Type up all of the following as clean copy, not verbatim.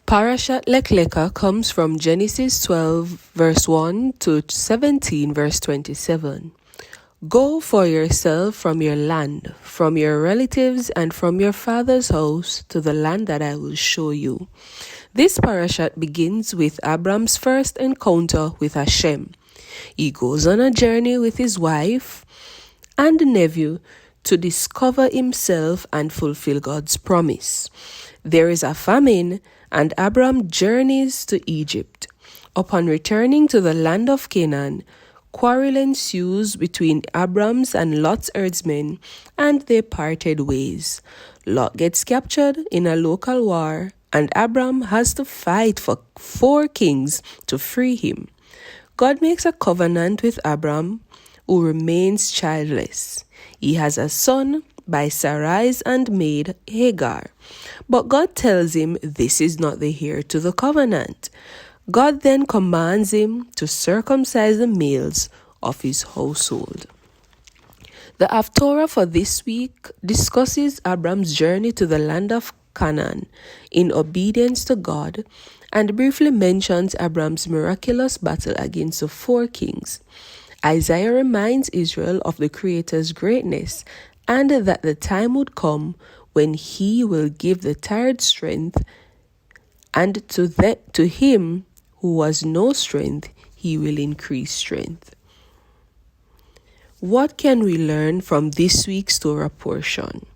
Parashat Lecha comes from Genesis 12 verse 1 to 17 verse 27. Go for yourself from your land, from your relatives, and from your father's house to the land that I will show you. This parashat begins with Abram's first encounter with HaShem. He goes on a journey with his wife and nephew to discover himself and fulfill God's promise. There is a famine, and Abram journeys to Egypt. Upon returning to the land of Canaan, quarrel ensues between Abram's and Lot's herdsmen, and they parted ways. Lot gets captured in a local war, and Abram has to fight for 4 kings to free him. God makes a covenant with Abram, who remains childless. He has a son by Sarai's handmaid Hagar. But God tells him this is not the heir to the covenant. God then commands him to circumcise the males of his household. The haftorah for this week discusses Abram's journey to the land of Canaan in obedience to God, and briefly mentions Abram's miraculous battle against the 4 kings. Isaiah reminds Israel of the Creator's greatness, and that the time would come when he will give the tired strength, and to him who has no strength, he will increase strength. What can we learn from this week's Torah portion?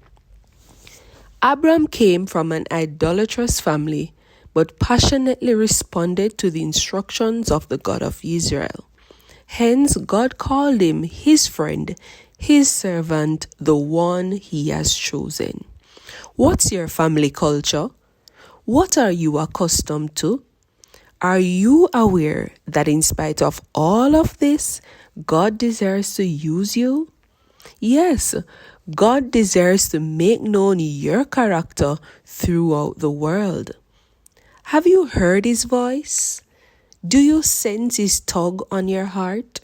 Abram came from an idolatrous family, but passionately responded to the instructions of the God of Israel. Hence, God called him his friend, his servant, the one he has chosen. What's your family culture? What are you accustomed to? Are you aware that in spite of all of this, God desires to use you? Yes, God desires to make known your character throughout the world. Have you heard his voice? Do you sense his tug on your heart?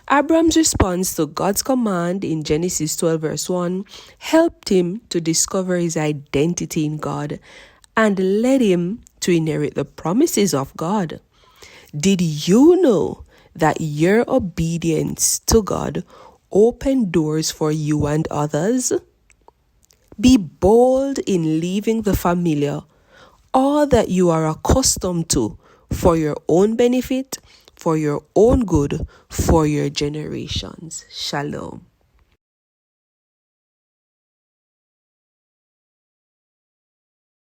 Abram's response to God's command in Genesis 12 verse 1 helped him to discover his identity in God and led him to inherit the promises of God. Did you know that your obedience to God opened doors for you and others? Be bold in leaving the familiar, all that you are accustomed to, for your own benefit, for your own good, for your generations. Shalom.